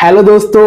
Hello दोस्तों।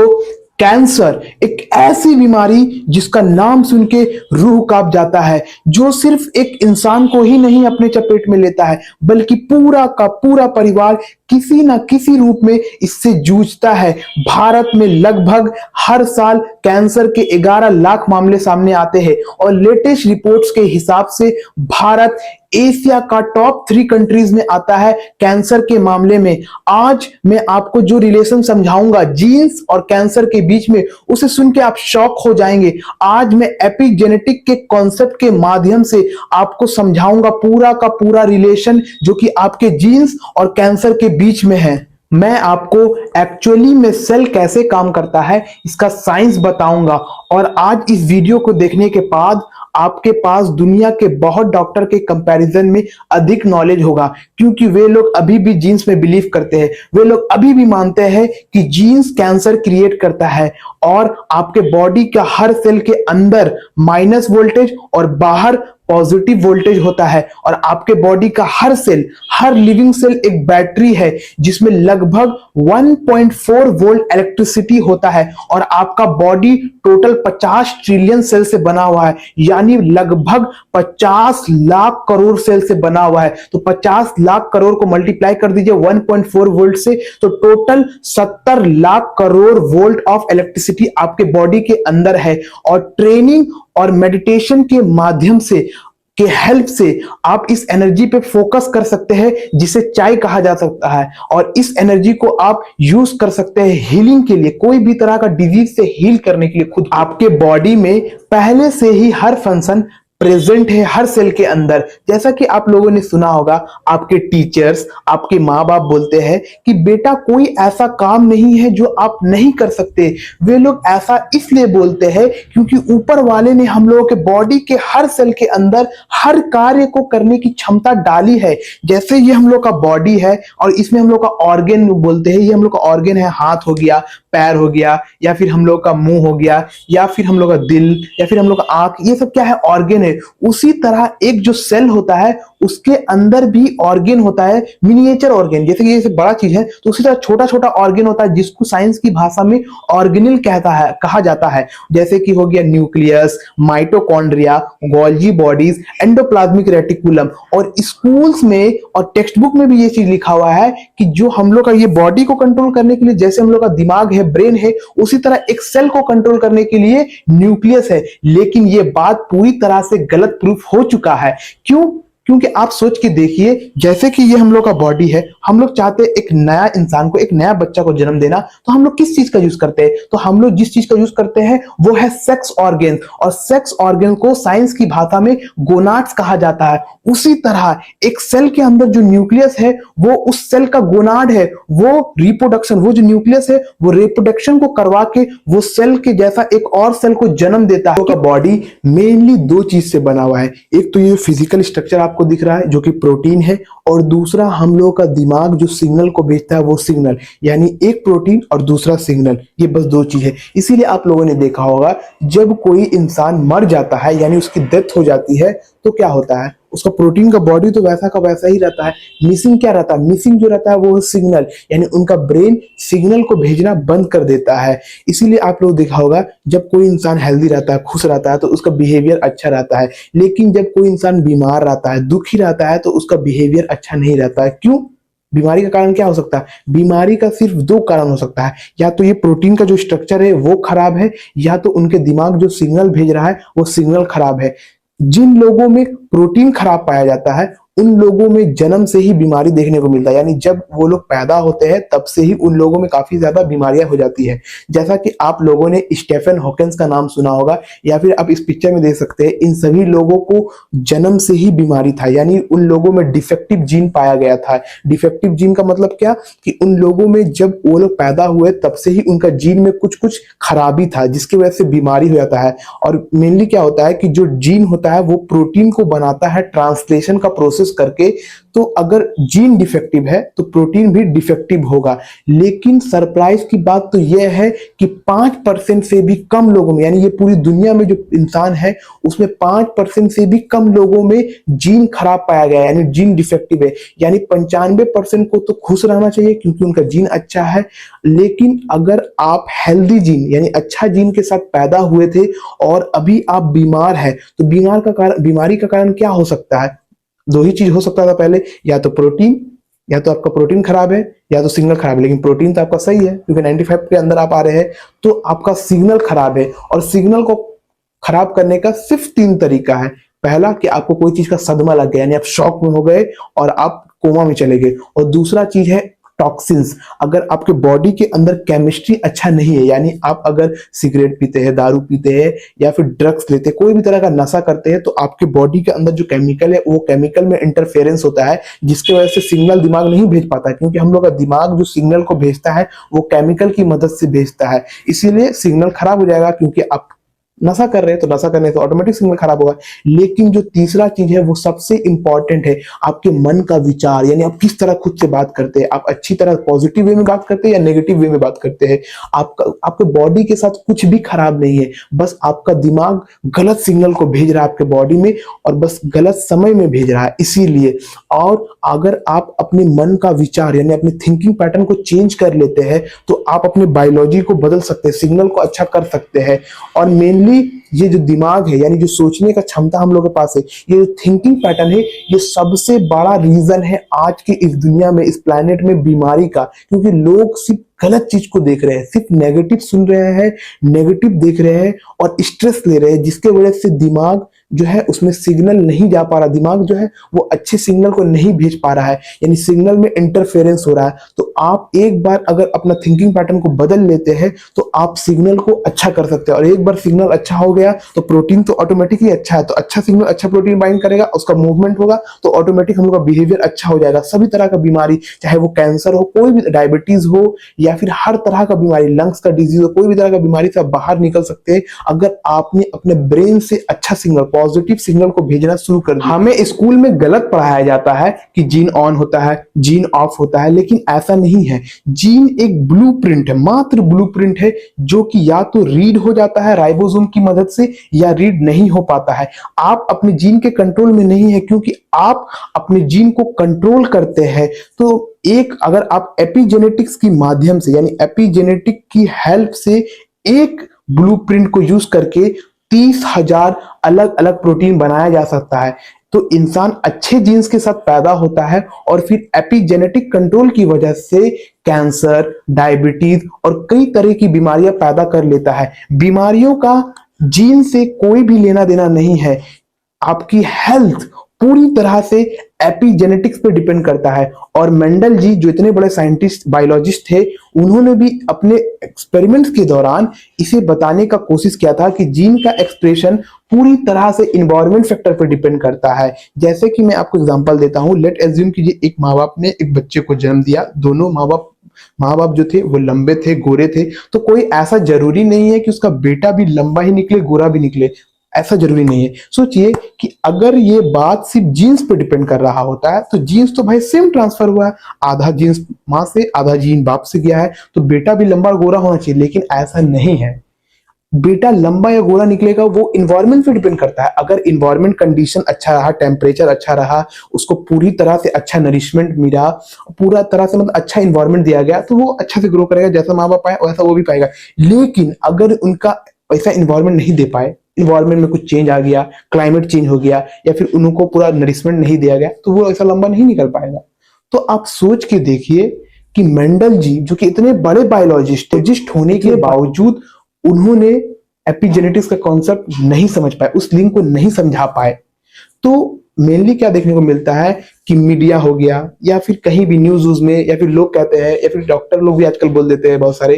Cancer एक ऐसी बीमारी जिसका नाम सुन के रूह कांप जाता है, जो सिर्फ एक इंसान को ही नहीं अपने चपेट में लेता है, बल्कि पूरा का पूरा परिवार किसी ना किसी रूप में इससे जूझता है। भारत में लगभग हर साल कैंसर के 11 लाख मामले सामने आते हैं और लेटेस्ट रिपोर्ट्स के हिसाब से भारत एशिया का टॉप 3 कंट्रीज में आता है कैंसर के मामले में। आज मैं आपको जो रिलेशन समझाऊंगा जीन्स और कैंसर के बीच में, उसे सुन के आप शॉक हो जाएंगे। आज मैं एपिजेनेटिक के कॉन्सेप्ट के माध्यम से आपको समझाऊंगा पूरा का पूरा रिलेशन जो कि आपके जीन्स और कैंसर के बीच में है। मैं आपको एक्चुअली में सेल कैसे काम करता है इसका साइंस बताऊंगा, और आज इस वीडियो को देखने के बाद आपके पास दुनिया के बहुत डॉक्टर के कंपैरिजन में अधिक नॉलेज होगा, क्योंकि वे लोग अभी भी जीन्स में बिलीव करते हैं। वे लोग अभी भी मानते हैं कि जीन्स कैंसर क्रिएट करता है, और आपके बॉडी का हर सेल के अंदर माइनस वोल्टेज और बाहर पॉजिटिव वोल्टेज होता है। और आपके बॉडी का हर सेल, हर लिविंग सेल एक बैटरी है जिसमें लगभग 1.4 वोल्ट इलेक्ट्रिसिटी होता है, और आपका बॉडी टोटल 50 ट्रिलियन सेल से बना हुआ है, यानी लगभग 50 लाख करोड़ सेल से बना हुआ है। तो 50 लाख करोड़ को मल्टीप्लाई कर दीजिए 1.4 वोल्ट से, तो total 70 lakh crore volt of electricity आपके बॉडी के अंदर है। और ट्रेनिंग और मेडिटेशन के माध्यम से, के हेल्प से आप इस एनर्जी पे फोकस कर सकते हैं, जिसे चाय कहा जा सकता है। और इस एनर्जी को आप यूज कर सकते हैं हीलिंग के लिए, कोई भी तरह का डिजीज से हील करने के लिए। खुद आपके बॉडी में पहले से ही हर फंक्शन प्रेजेंट है हर सेल के अंदर। जैसा कि आप लोगों ने सुना होगा, आपके टीचर्स, आपके माँ बाप बोलते हैं कि बेटा कोई ऐसा काम नहीं है जो आप नहीं कर सकते। वे लोग ऐसा इसलिए बोलते हैं क्योंकि ऊपर वाले ने हम लोगों के बॉडी के हर सेल के अंदर हर कार्य को करने की क्षमता डाली है। जैसे ये हम लोग का बॉडी है और इसमें हम लोग का ऑर्गन बोलते हैं, ये हम लोग का ऑर्गन है, हाथ हो गया, पैर हो गया, या फिर हम लोग का मुंह हो गया, या फिर हम लोग का दिल, या फिर हम लोग का आंख, ये सब क्या है? ऑर्गन है। उसी तरह एक जो सेल होता है उसके अंदर भी ऑर्गन होता है, मिनिएचर ऑर्गन। जैसे कि ये बड़ा चीज है तो उसी तरह छोटा छोटा ऑर्गन होता है, जिसको साइंस की भाषा में ऑर्गेनेल कहा जाता है। जैसे कि हो गया nucleus, mitochondria, Golgi bodies, endoplasmic reticulum. और स्कूल्स में और टेक्स्ट बुक में भी ये चीज लिखा हुआ है कि जो हम लोग का ये बॉडी को कंट्रोल करने के लिए, जैसे हम लोग का दिमाग है, ब्रेन है, उसी तरह एक सेल को कंट्रोल करने के लिए न्यूक्लियस है। लेकिन ये बात पूरी तरह से गलत प्रूफ हो चुका है। क्यों? क्योंकि आप सोच के देखिए, जैसे कि ये हम लोग का बॉडी है, हम लोग चाहते हैं एक नया इंसान को, एक नया बच्चा को जन्म देना, तो हम लोग किस चीज का यूज करते हैं? तो हम लोग जिस चीज का यूज करते हैं वो है सेक्स ऑर्गन, और सेक्स ऑर्गन को साइंस की भाषा में गोनाड्स कहा जाता है। उसी तरह एक सेल के अंदर जो न्यूक्लियस है वो उस सेल का गोनाड है। वो रिप्रोडक्शन, वो जो न्यूक्लियस है वो रिप्रोडक्शन को करवा के वो सेल के जैसा एक और सेल को जन्म देता है। तो बॉडी मेनली दो चीज से बना हुआ है। एक तो ये फिजिकल स्ट्रक्चर आपको दिख रहा है जो कि प्रोटीन है, और दूसरा हम लोग का दिमाग जो सिग्नल को भेजता है वो सिग्नल, यानी एक प्रोटीन और दूसरा सिग्नल। ये बस दो चीज है। इसीलिए आप लोगों ने देखा होगा जब कोई इंसान मर जाता है, यानी उसकी डेथ हो जाती है, तो क्या होता है? उसका प्रोटीन का बॉडी तो वैसा का वैसा ही रहता है। मिसिंग क्या रहता है? मिसिंग जो रहता है वो सिग्नल, यानी उनका ब्रेन सिग्नल को भेजना बंद कर देता है। इसीलिए आप लोग देखा होगा जब कोई इंसान हेल्दी रहता है, खुश रहता है, तो उसका बिहेवियर अच्छा रहता है। लेकिन जब कोई इंसान बीमार रहता है, दुखी रहता है, तो उसका बिहेवियर अच्छा नहीं रहता है। क्यों? बीमारी का कारण क्या हो सकता है? बीमारी का सिर्फ दो कारण हो सकता है, या तो ये प्रोटीन का जो स्ट्रक्चर है वो खराब है, या तो उनके दिमाग जो सिग्नल भेज रहा है वो सिग्नल खराब है। जिन लोगों में प्रोटीन खराब पाया जाता है उन लोगों में जन्म से ही बीमारी देखने को मिलता है, यानी जब वो लोग पैदा होते हैं तब से ही उन लोगों में काफी ज्यादा बीमारियां हो जाती है। जैसा कि आप लोगों ने स्टीफन हॉकिंस का नाम सुना होगा, या फिर आप इस पिक्चर में देख सकते हैं, इन सभी लोगों को जन्म से ही बीमारी था, यानी उन लोगों में डिफेक्टिव जीन पाया गया था। डिफेक्टिव जीन का मतलब क्या? कि उन लोगों में जब वो लोग पैदा हुए तब से ही उनका जीन में कुछ कुछ खराबी था, जिसकी वजह से बीमारी हो जाता है। और मेनली क्या होता है कि जो जीन होता है वो प्रोटीन को बनाता है, ट्रांसलेशन का प्रोसेस प्रोसेस करके। तो अगर जीन डिफेक्टिव है तो प्रोटीन भी डिफेक्टिव होगा। लेकिन सरप्राइज की बात तो यह है कि 5% से भी कम लोगों में, यानी ये पूरी दुनिया में जो इंसान है उसमें 5% से भी कम लोगों में जीन खराब पाया गया है, यानी जीन डिफेक्टिव है। यानी 95% को तो खुश रहना चाहिए क्योंकि उनका जीन अच्छा है। लेकिन अगर आप हेल्दी जीन यानी अच्छा जीन के साथ पैदा हुए थे और अभी आप बीमार है, तो बीमारी का कारण क्या हो सकता है? दो ही चीज हो सकता था पहले, या तो प्रोटीन, या तो आपका प्रोटीन खराब है या तो सिग्नल खराब है। लेकिन प्रोटीन तो आपका सही है क्योंकि 95 के अंदर आप आ रहे हैं, तो आपका सिग्नल खराब है। और सिग्नल को खराब करने का सिर्फ 3 तरीका है। पहला कि आपको कोई चीज का सदमा लग गया, यानी आप शॉक में हो गए और आप कोमा में चले गए। और दूसरा चीज है टॉक्सिन्स। अगर आपके बॉडी के अंदर केमिस्ट्री अच्छा नहीं है, यानी आप अगर सिगरेट पीते हैं, दारू पीते हैं या फिर ड्रग्स लेते हैं, कोई भी तरह का नशा करते हैं, तो आपके बॉडी के अंदर जो केमिकल है वो केमिकल में इंटरफेरेंस होता है, जिसकी वजह से सिग्नल दिमाग नहीं भेज पाता है। क्योंकि हम लोग का दिमाग जो सिग्नल को भेजता है वो केमिकल की मदद से भेजता है, इसीलिए सिग्नल खराब हो जाएगा। क्योंकि आप नशा कर रहे हैं तो नशा करने से ऑटोमेटिक सिग्नल खराब होगा। लेकिन जो तीसरा चीज है वो सबसे इंपॉर्टेंट है, आपके मन का विचार, यानी आप किस तरह खुद से बात करते हैं। आप अच्छी तरह पॉजिटिव वे में बात करते हैं या नेगेटिव वे में बात करते हैं। आपके बॉडी के साथ कुछ भी खराब नहीं है, बस आपका दिमाग गलत सिग्नल को भेज रहा है आपके बॉडी में, और बस गलत समय में भेज रहा है, इसीलिए। और अगर आप अपने मन का विचार यानी अपने थिंकिंग पैटर्न को चेंज कर लेते हैं तो आप अपने बायोलॉजी को बदल सकते हैं, सिग्नल को अच्छा कर सकते हैं। और मेनली ये जो दिमाग है यानी जो सोचने का क्षमता हम लोगों के पास है, ये जो थिंकिंग पैटर्न है, ये सबसे बड़ा रीजन है आज की इस दुनिया में, इस प्लेनेट में बीमारी का। क्योंकि लोग सिर्फ गलत चीज को देख रहे हैं, सिर्फ नेगेटिव सुन रहे हैं, नेगेटिव देख रहे हैं और स्ट्रेस ले रहे हैं, जिसके वजह से दिमाग जो है उसमें सिग्नल नहीं जा पा रहा। दिमाग जो है वो अच्छे सिग्नल को नहीं भेज पा रहा है, यानी सिग्नल में इंटरफेरेंस हो रहा है। तो आप एक बार अगर अपना थिंकिंग पैटर्न को बदल लेते हैं तो आप सिग्नल को अच्छा कर सकते हैं। और एक बार सिग्नल अच्छा हो गया तो प्रोटीन तो ऑटोमेटिकली अच्छा है, तो अच्छा सिग्नल अच्छा प्रोटीन बाइंड करेगा, उसका मूवमेंट होगा तो ऑटोमेटिक हम लोग का बिहेवियर अच्छा हो जाएगा। सभी तरह का बीमारी, चाहे वो कैंसर हो, कोई भी डायबिटीज हो या फिर हर तरह का बीमारी, लंग्स का डिजीज हो, कोई भी तरह का बीमारी से आप बाहर निकल सकते हैं अगर आपने अपने ब्रेन से अच्छा सिग्नल, पॉजिटिव सिग्नल को भेजना शुरू कर दिया। हमें स्कूल में गलत पढ़ाया जाता है कि जीन ऑन होता है, जीन ऑफ होता है, लेकिन ऐसा नहीं है। जीन एक ब्लूप्रिंट है, मात्र ब्लूप्रिंट है, जो कि या तो रीड हो जाता है राइबोसोम की मदद से या रीड नहीं हो पाता है। आप अपने जीन के कंट्रोल में नहीं है, क्योंकि आप अपने जीन को कंट्रोल करते हैं। तो अगर आप एपिजेनेटिक्स की माध्यम से यानी एपिजेनेटिक की हेल्प से एक ब्लूप्रिंट को यूज करके 30,000 अलग अलग प्रोटीन बनाया जा सकता है। तो इंसान अच्छे जीन्स के साथ पैदा होता है और फिर एपिजेनेटिक कंट्रोल की वजह से कैंसर, डायबिटीज और कई तरह की बीमारियां पैदा कर लेता है। बीमारियों का जीन से कोई भी लेना देना नहीं है। आपकी हेल्थ पूरी तरह से एपिजेनेटिक्स पे डिपेंड करता है। और मेंडल जी जो इतने बड़े साइंटिस्ट, बायोलॉजिस्ट थे, उन्होंने भी अपने एक्सपेरिमेंट्स के दौरान इसे बताने का कोशिश किया था कि जीन का एक्सप्रेशन पूरी तरह से इन्वायरमेंट फैक्टर पर डिपेंड करता है। जैसे कि मैं आपको एग्जांपल देता हूं, लेट एज्यूम कीजिए एक माँ बाप ने एक बच्चे को जन्म दिया। दोनों माँ बाप जो थे वो लंबे थे, गोरे थे। तो कोई ऐसा जरूरी नहीं है कि उसका बेटा भी लंबा ही निकले, गोरा भी निकले, ऐसा जरूरी नहीं है। सोचिए कि अगर ये बात सिर्फ जीन्स पे डिपेंड कर रहा होता है तो जीन्स तो भाई सेम ट्रांसफर हुआ है, आधा जीन्स माँ से आधा जीन बाप से गया है, तो बेटा भी लंबा और गोरा होना चाहिए। लेकिन ऐसा नहीं है, बेटा लंबा या गोरा निकलेगा वो इन्वायरमेंट पे डिपेंड करता है। अगर इन्वायरमेंट कंडीशन अच्छा रहा, टेम्परेचर अच्छा रहा, उसको पूरी तरह से अच्छा नरिशमेंट मिला, पूरा तरह से मतलब अच्छा इन्वायरमेंट दिया गया, तो वो अच्छा से ग्रो करेगा। जैसा माँ बाप पाए वैसा वो भी पाएगा। लेकिन अगर उनका वैसा इन्वायरमेंट नहीं दे पाए, इन्वायरमेंट में कुछ चेंज आ गया, क्लाइमेट चेंज हो गया, या फिर उनको पूरा नरिशमेंट नहीं दिया गया, तो वो ऐसा लंबा नहीं निकल पाएगा। तो आप सोच के देखिए कि मेंडल जी जो कि इतने बड़े बायोलॉजिस्ट होने के बावजूद उन्होंने एपिजेनेटिक्स का कॉन्सेप्ट नहीं समझ पाए, उस लिंक को नहीं समझा पाए। तो मेनली क्या देखने को मिलता है कि मीडिया हो गया या फिर कहीं भी न्यूज में, या फिर लोग कहते हैं, या फिर डॉक्टर लोग भी आजकल बोल देते हैं बहुत सारे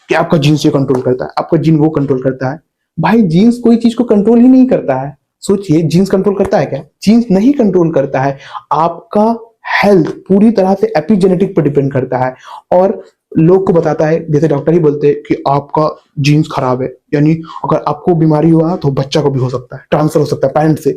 कि आपका जीन्स ये कंट्रोल करता है, आपका जीन वो कंट्रोल करता है। भाई जीन्स कोई चीज को कंट्रोल ही नहीं करता है। सोचिए, जीन्स कंट्रोल करता है क्या? जीन्स नहीं कंट्रोल करता है। आपका हेल्थ पूरी तरह से एपिजेनेटिक पर डिपेंड करता है। और लोग को बताता है, जैसे डॉक्टर ही बोलते हैं कि आपका जीन्स खराब है, यानी अगर आपको बीमारी हुआ तो बच्चा को भी हो सकता है, ट्रांसफर हो सकता है पेरेंट से।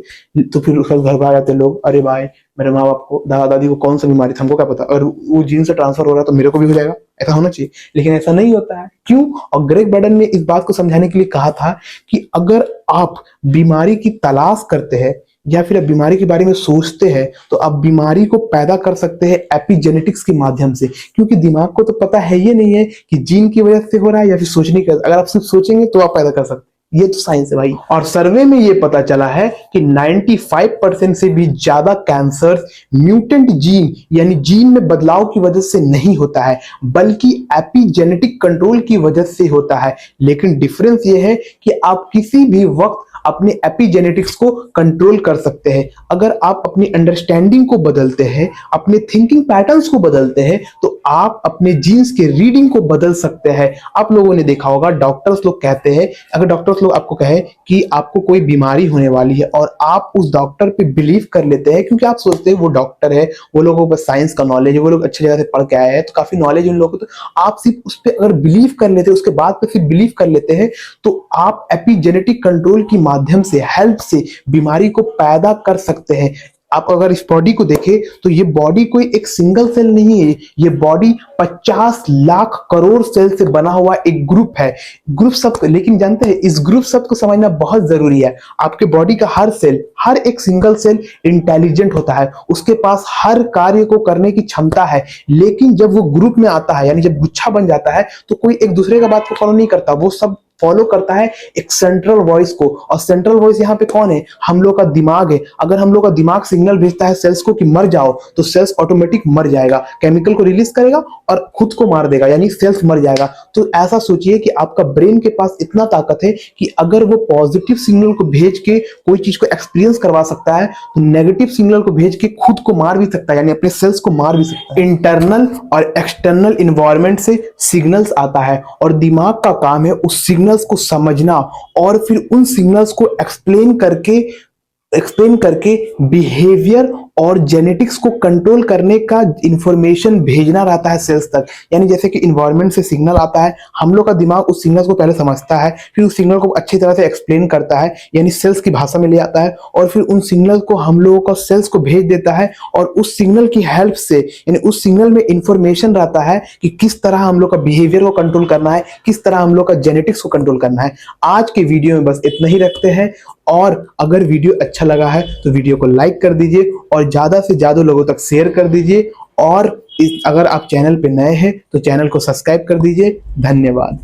तो फिर उसका घर आ जाते हैं लोग, अरे भाई मेरे माँ बाप को, दादा दादी को कौन सा बीमारी था हमको क्या पता, और वो जीन से ट्रांसफर हो रहा है तो मेरे को भी हो जाएगा, ऐसा होना चाहिए। लेकिन ऐसा नहीं होता है, क्यों? और ग्रेग बर्डन ने इस बात को समझाने के लिए कहा था कि अगर आप बीमारी की तलाश करते हैं या फिर आप बीमारी के बारे में सोचते हैं तो आप बीमारी को पैदा कर सकते हैं एपिजेनेटिक्स के माध्यम से, क्योंकि दिमाग को तो पता है ये नहीं है कि जीन की वजह से हो रहा है या फिर सोचने की, अगर आप सिर्फ सोचेंगे तो आप पैदा कर सकते हैं। ये तो साइंस है भाई। और सर्वे में ये पता चला है कि 95% से भी ज्यादा कैंसर म्यूटेंट जीन यानी जीन में बदलाव की वजह से नहीं होता है, बल्कि एपिजेनेटिक कंट्रोल की वजह से होता है। लेकिन डिफरेंस ये है कि आप किसी भी वक्त अपने एपिजेनेटिक्स को कंट्रोल कर सकते हैं। अगर आप अपनी अंडरस्टैंडिंग को बदलते हैं, अपने थिंकिंग पैटर्न्स को बदलते हैं, तो आप अपने जीन्स के रीडिंग को बदल सकते हैं। आप लोगों ने देखा होगा, डॉक्टर्स लोग कहते हैं, अगर डॉक्टर्स लोग आपको कहे कि आपको कोई बीमारी होने वाली है और आप उस डॉक्टर पे बिलीव कर लेते हैं, क्योंकि आप सोचते हैं वो डॉक्टर है, वो लोगों को बस साइंस का नॉलेज है, वो लोग अच्छी जगह से पढ़ के आए हैं तो काफी नॉलेज उन लोगों को, तो आप सिर्फ उस पर अगर बिलीव कर लेते हैं, उसके बाद पे फिर बिलीव कर लेते हैं, तो आप एपिजेनेटिक कंट्रोल की माध्यम से, हेल्प से बीमारी को पैदा कर सकते हैं। आप अगर इस बॉडी को देखें तो ये बॉडी कोई एक सिंगल सेल नहीं है, ये बॉडी 50 लाख करोड़ सेल से बना हुआ एक ग्रुप है। ग्रुप शब्द, लेकिन जानते हैं इस ग्रुप शब्द को समझना बहुत जरूरी है। आपके बॉडी का हर सेल, हर एक सिंगल सेल इंटेलिजेंट होता है, उसके पास हर कार्य को करने की क्षमता है, लेकिन जब वो ग्रुप में आता है, यानी जब गुच्छा बन जाता है, तो कोई एक दूसरे का बात को फॉलो नहीं करता, वो सब फॉलो करता है एक सेंट्रल वॉइस को। और सेंट्रल वॉइस यहाँ पे कौन है? हम लोग का दिमाग है। अगर हम लोग का दिमाग सिग्नल भेजता है सेल्स को कि मर जाओ, तो सेल्स ऑटोमेटिक मर जाएगा, केमिकल को रिलीज करेगा और खुद को मार देगा, यानी सेल्स मर जाएगा। तो ऐसा सोचिए कि आपका ब्रेन के पास इतना ताकत है कि अगर वो पॉजिटिव सिग्नल को भेज के कोई चीज को एक्सपीरियंस करवा सकता है, तो नेगेटिव सिग्नल को भेज के खुद को मार भी सकता है, यानी अपने सेल्स को मार भी सकता है। इंटरनल और एक्सटर्नल इन्वायरमेंट से सिग्नल्स आता है और दिमाग का काम है उस सिग्नल्स को समझना और फिर उन सिग्नल्स को एक्सप्लेन करके बिहेवियर और जेनेटिक्स को कंट्रोल करने का इंफॉर्मेशन भेजना रहता है सेल्स तक। यानी जैसे कि इन्वायरमेंट से सिग्नल आता है, हम लोग का दिमाग उस सिग्नल को पहले समझता है, फिर उस सिग्नल को अच्छी तरह से एक्सप्लेन करता है, यानी सेल्स की भाषा में ले आता है, और फिर उन सिग्नल को हम लोगों का सेल्स को भेज देता है। और उस सिग्नल की हेल्प से, यानी उस सिग्नल में इंफॉर्मेशन रहता है कि किस तरह हम लोग का बिहेवियर को कंट्रोल करना है, किस तरह हम लोग का जेनेटिक्स को कंट्रोल करना है। आज के वीडियो में बस इतना ही रखते हैं, और अगर वीडियो अच्छा लगा है तो वीडियो को लाइक कर दीजिए और ज्यादा से ज्यादा लोगों तक शेयर कर दीजिए। और अगर आप चैनल पे नए हैं तो चैनल को सब्सक्राइब कर दीजिए। धन्यवाद।